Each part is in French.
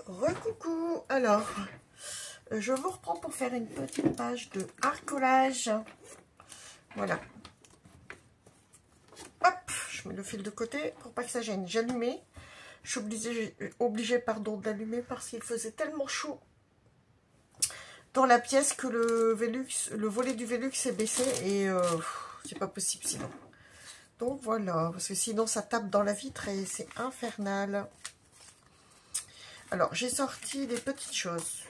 Recoucou. Alors, je vous reprends pour faire une petite page de art collage. Voilà. Hop, je mets le fil de côté pour pas que ça gêne. J'ai allumé. Je suis obligée d'allumer parce qu'il faisait tellement chaud dans la pièce que le volet du Velux est baissé et c'est pas possible sinon. Donc voilà, parce que sinon ça tape dans la vitre et c'est infernal. Alors, j'ai sorti des petites choses.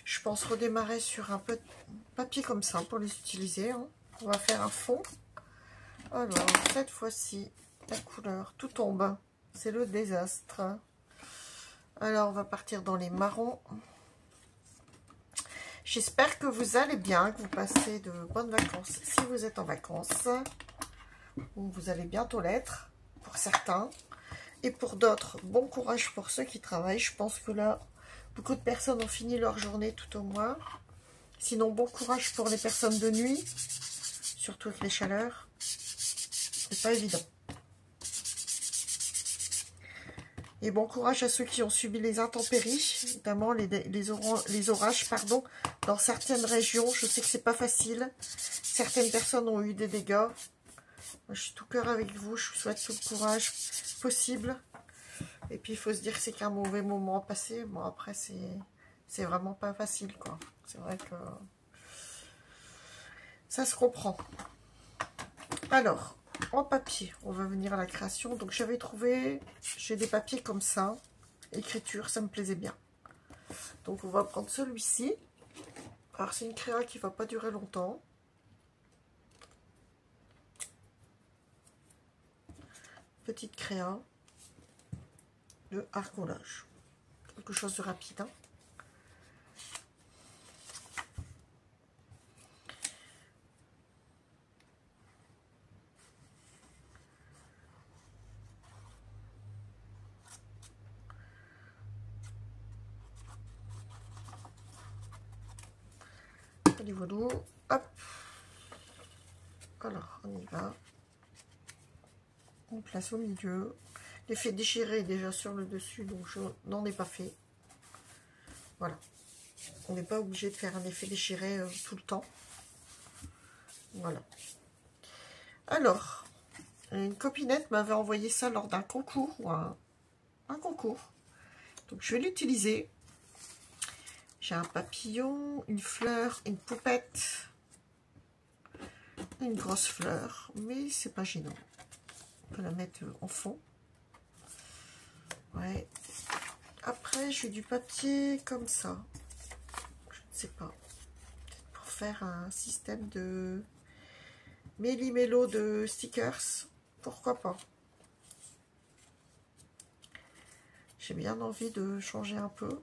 Je pense redémarrer sur un peu de papier comme ça pour les utiliser. Hein. On va faire un fond. Alors, cette fois-ci, la couleur, tout tombe. C'est le désastre. Alors, on va partir dans les marrons. J'espère que vous allez bien, que vous passez de bonnes vacances. Si vous êtes en vacances, vous allez bientôt l'être, pour certains. Et pour d'autres, bon courage pour ceux qui travaillent. Je pense que là, beaucoup de personnes ont fini leur journée tout au moins. Sinon, bon courage pour les personnes de nuit, surtout avec les chaleurs. C'est pas évident. Et bon courage à ceux qui ont subi les intempéries, notamment les orages, pardon, dans certaines régions. Je sais que c'est pas facile. Certaines personnes ont eu des dégâts. Moi, je suis tout cœur avec vous. Je vous souhaite tout le courage possible. Et puis, il faut se dire que c'est qu'un mauvais moment à passer. Bon, après, c'est vraiment pas facile, quoi. C'est vrai que ça se comprend. Alors, en papier, on va venir à la création. Donc, j'avais trouvé, j'ai des papiers comme ça. Écriture, ça me plaisait bien. Donc, on va prendre celui-ci. Alors, c'est une créa qui va pas durer longtemps. Petite créa de art collage. Quelque chose de rapide, hein. Allez, voilà. Hop. Alors, on y va. On place au milieu. L'effet déchiré est déjà sur le dessus, donc je n'en ai pas fait. Voilà. On n'est pas obligé de faire un effet déchiré tout le temps. Voilà. Alors, une copinette m'avait envoyé ça lors d'un concours, ou un concours. Donc, je vais l'utiliser. J'ai un papillon, une fleur, une poupette, une grosse fleur, mais c'est pas gênant. On peut la mettre en fond. Ouais. Après, j'ai du papier comme ça. Je ne sais pas. Peut-être pour faire un système de méli-mélo de stickers. Pourquoi pas. J'ai bien envie de changer un peu.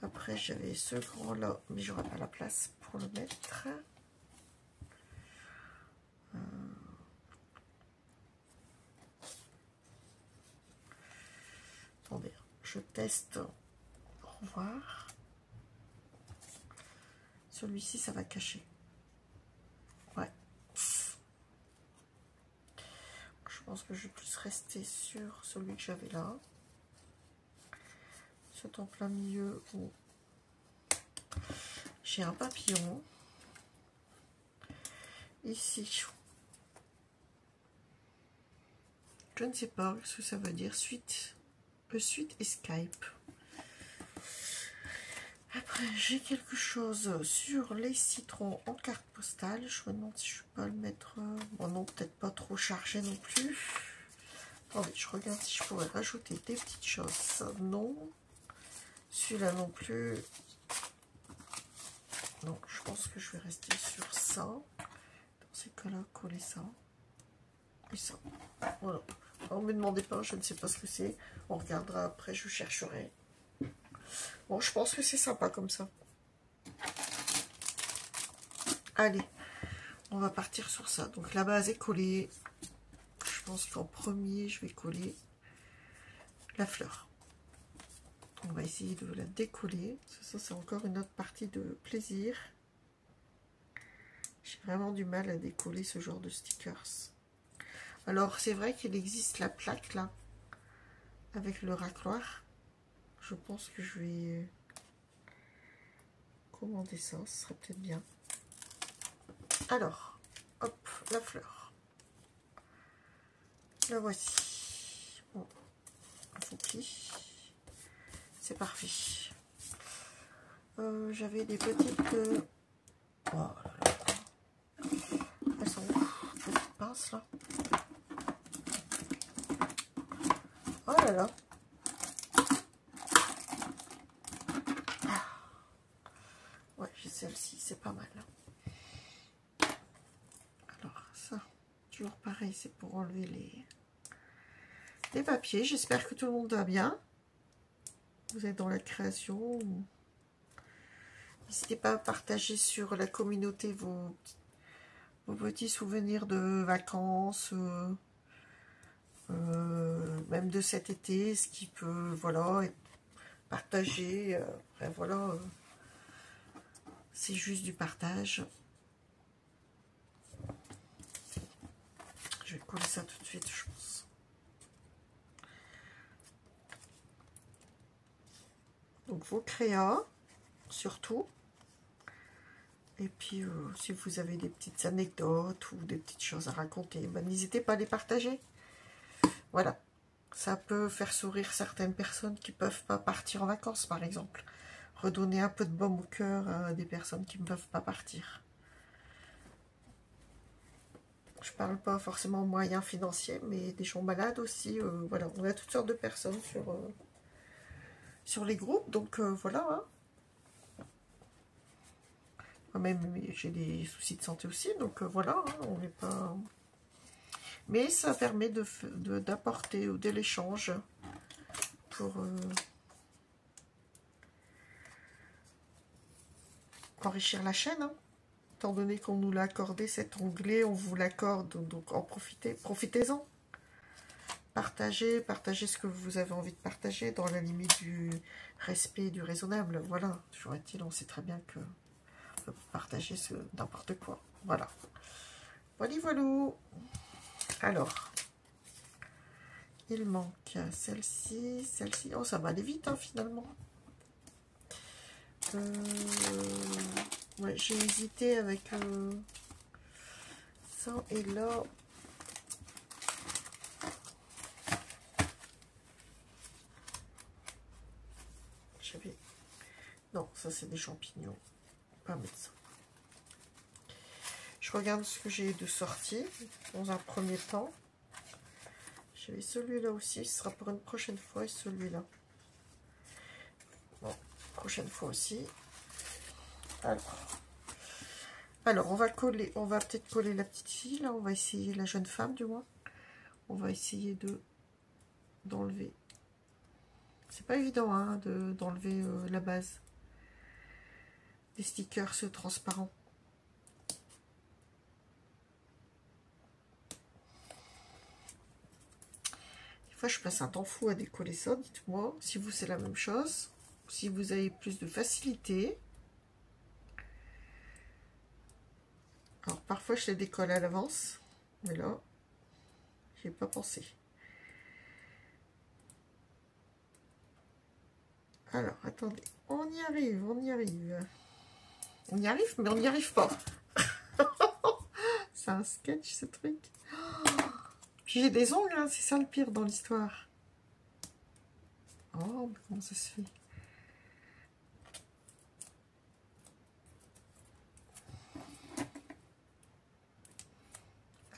Après, j'avais ce grand-là, mais j'aurais pas la place pour le mettre. Attendez, je teste pour voir. Celui-ci, ça va cacher. Ouais. Je pense que je vais plus rester sur celui que j'avais là. C'est en plein milieu où j'ai un papillon. Ici, je ne sais pas ce que ça veut dire. Suite et Skype. Après, j'ai quelque chose sur les citrons en carte postale. Je me demande si je peux le mettre... Bon, non, peut-être pas trop chargé non plus. Attendez, je regarde si je pourrais rajouter des petites choses. Non. Celui-là non plus. Non, je pense que je vais rester sur ça. Dans ces cas-là, coller ça. Et ça. Voilà. Alors, ne me demandez pas, je ne sais pas ce que c'est. On regardera après, je chercherai. Bon, je pense que c'est sympa comme ça. Allez, on va partir sur ça. Donc la base est collée. Je pense qu'en premier, je vais coller la fleur. On va essayer de la décoller. Ça, c'est encore une autre partie de plaisir. J'ai vraiment du mal à décoller ce genre de stickers. Alors, c'est vrai qu'il existe la plaque là. avec le racloir. Je pense que je vais commander ça, ce serait peut-être bien. Alors, hop, la fleur. La voici. Bon, un faux pli. C'est parfait. J'avais des petites... Oh là là. Elles sont où, petites pinces là? Oh là là. Ah. Ouais, j'ai celle-ci, c'est pas mal. Alors ça, toujours pareil, c'est pour enlever les papiers. J'espère que tout le monde va bien. Vous êtes dans la création. N'hésitez pas à partager sur la communauté vos petits souvenirs de vacances, même de cet été, ce qui peut, voilà, être partagé. Après, voilà, c'est juste du partage. Je vais coller ça tout de suite, je pense. Donc, vos créas, surtout. Et puis, si vous avez des petites anecdotes ou des petites choses à raconter, ben, n'hésitez pas à les partager. Voilà. Ça peut faire sourire certaines personnes qui ne peuvent pas partir en vacances, par exemple. Redonner un peu de baume au cœur à des personnes qui ne peuvent pas partir. Je ne parle pas forcément moyens financiers, mais des gens malades aussi. Voilà, on a toutes sortes de personnes sur les groupes. Donc, voilà. Hein. Moi-même, j'ai des soucis de santé aussi. Donc, voilà, hein, on n'est pas... Mais ça permet d'apporter de l'échange pour enrichir la chaîne. Hein. Étant donné qu'on nous l'a accordé cet onglet, on vous l'accorde, donc en profitez-en. Partagez ce que vous avez envie de partager dans la limite du respect et du raisonnable. Voilà, toujours est-il, on sait très bien que on peut partager n'importe quoi. Voilà. Voilà, voilà. Alors, il manque celle-ci, celle-ci. Oh, ça va aller vite, hein, finalement. Ouais, j'ai hésité avec ça et là. J'avais... Non, ça c'est des champignons. Pas mettre ça. Je regarde ce que j'ai de sortie dans un premier temps. J'avais celui-là aussi, ce sera pour une prochaine fois, et celui-là. Bon, prochaine fois aussi. Alors, on va peut-être coller la petite fille, là, on va essayer, la jeune femme du moins. On va essayer d'enlever. C'est pas évident, hein, d'enlever la base des stickers transparents. Des fois, je passe un temps fou à décoller ça, dites-moi si vous c'est la même chose, si vous avez plus de facilité. Alors, parfois, je les décolle à l'avance, mais là, j'y ai pas pensé. Alors, attendez, on y arrive, on y arrive. On y arrive, mais on n'y arrive pas. C'est un sketch, ce truc. Puis j'ai des ongles, hein, c'est ça le pire dans l'histoire. Oh, mais comment ça se fait?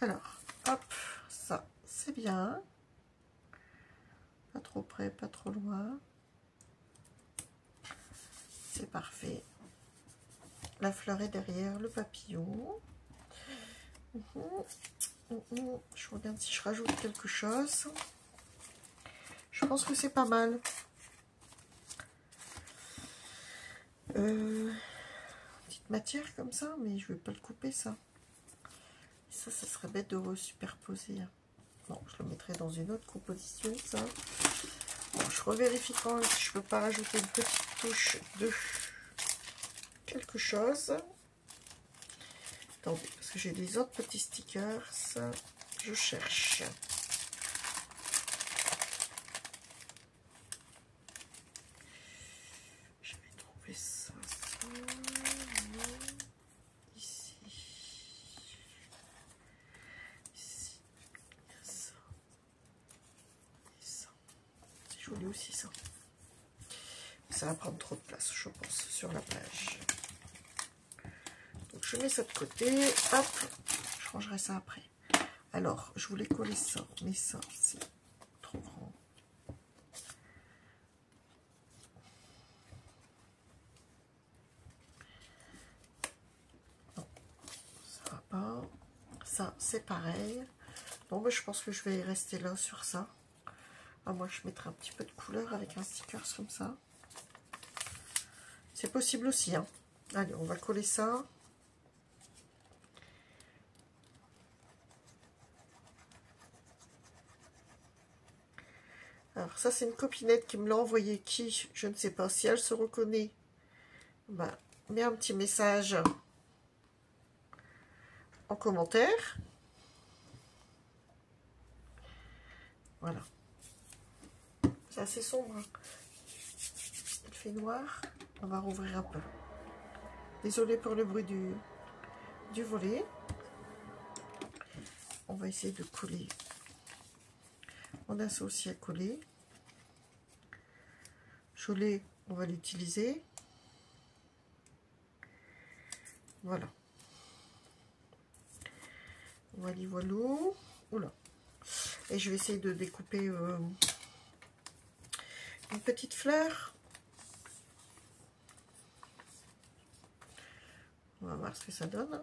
Alors, hop, ça, c'est bien. Pas trop près, pas trop loin. C'est parfait. La fleur est derrière, le papillon. Je regarde si je rajoute quelque chose. Je pense que c'est pas mal. Petite matière comme ça, mais je vais pas le couper ça. Ça serait bête de re-superposer. Bon, je le mettrai dans une autre composition, ça. Bon, je revérifie quand même si je peux pas rajouter une petite touche de quelque chose. Attendez, parce que j'ai des autres petits stickers. Ça, je cherche. joli aussi ça. Ça va prendre trop de place, je pense, sur la page. Donc je mets ça de côté. Hop, je rangerai ça après. Alors, je voulais coller ça, mais ça, c'est trop grand. Non, ça va pas. Ça, c'est pareil. Bon, bah, je pense que je vais rester là sur ça. Ah, moi, je mettrai un petit peu de couleur avec un sticker comme ça. C'est possible aussi, hein. Allez, on va coller ça. Alors, ça, c'est une copinette qui me l'a envoyé. Qui? Je ne sais pas. Si elle se reconnaît, bah, mets un petit message en commentaire. Voilà. C'est assez sombre. Il fait noir. On va rouvrir un peu. Désolée pour le bruit du volet. On va essayer de coller. On a ça aussi à coller. Cholet, on va l'utiliser. Voilà. Voilà, voilà. Oula. Et je vais essayer de découper une petite fleur. On va voir ce que ça donne.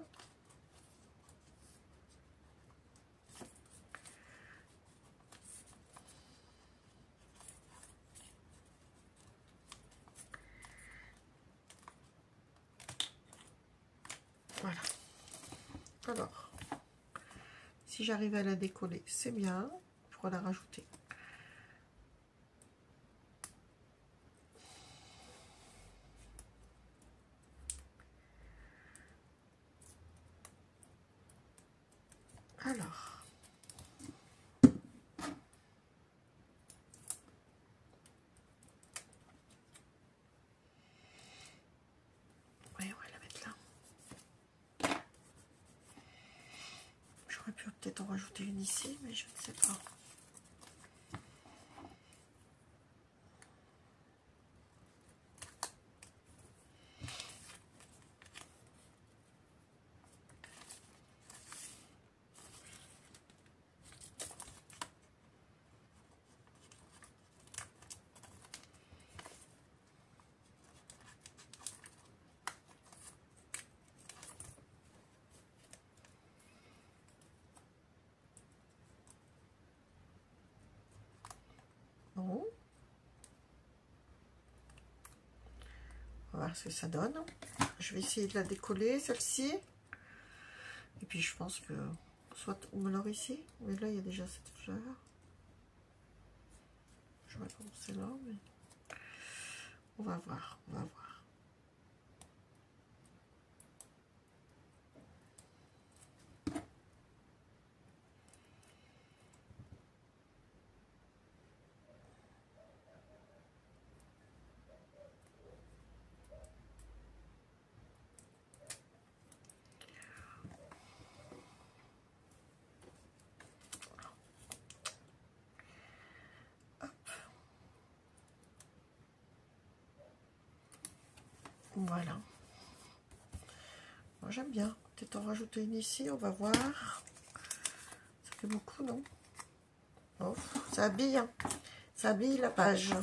Voilà. Alors, si j'arrive à la décoller, c'est bien. Je pourrais la rajouter. Alors, oui, on va la mettre là. J'aurais pu peut-être en rajouter une ici, mais je ne sais pas. Bon. On va voir ce que ça donne. Je vais essayer de la décoller, celle-ci. Et puis je pense que soit on me l'aura ici, mais là il y a déjà cette fleur. Je vais commencer là, mais on va voir, on va voir. Voilà. Moi j'aime bien. Peut-être en rajouter une ici, on va voir. Ça fait beaucoup, non? Oh, ça habille, hein. Ça habille la page.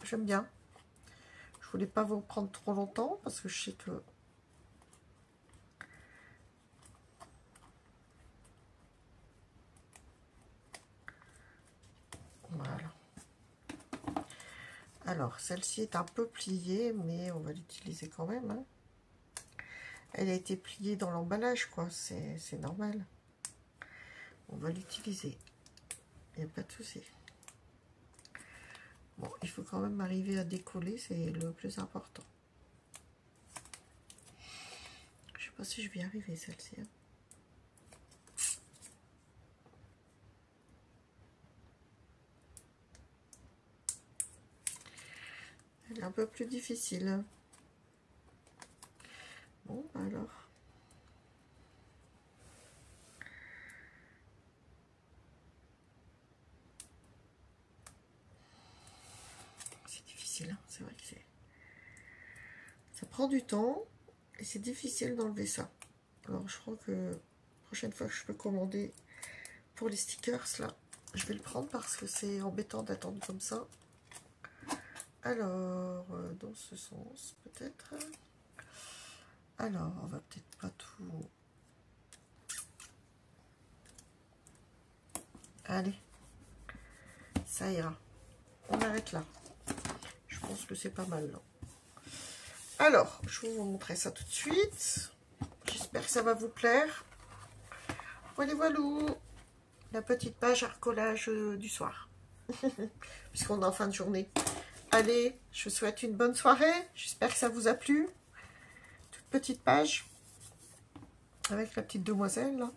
J'aime bien. Je voulais pas vous prendre trop longtemps parce que je sais que... Voilà. Alors, celle-ci est un peu pliée, mais on va l'utiliser quand même, hein. Elle a été pliée dans l'emballage, quoi. C'est normal. On va l'utiliser. Il n'y a pas de souci. Bon, il faut quand même arriver à décoller, c'est le plus important. Je sais pas si je vais y arriver, celle-ci, hein. Elle est un peu plus difficile. Bon, alors... prend du temps et c'est difficile d'enlever ça. Alors je crois que la prochaine fois que je peux commander pour les stickers là, je vais le prendre parce que c'est embêtant d'attendre comme ça. Alors, dans ce sens peut-être. Alors, on va peut-être pas tout... Allez, ça ira. On arrête là. Je pense que c'est pas mal là. Alors, je vais vous montrer ça tout de suite. J'espère que ça va vous plaire. Voilà, voilà. La petite page à recollage du soir. Puisqu'on est en fin de journée. Allez, je vous souhaite une bonne soirée. J'espère que ça vous a plu. Toute petite page. Avec la petite demoiselle là.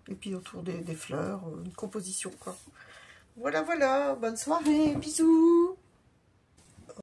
Et puis autour des fleurs, une composition quoi. Voilà, voilà. Bonne soirée. Bisous.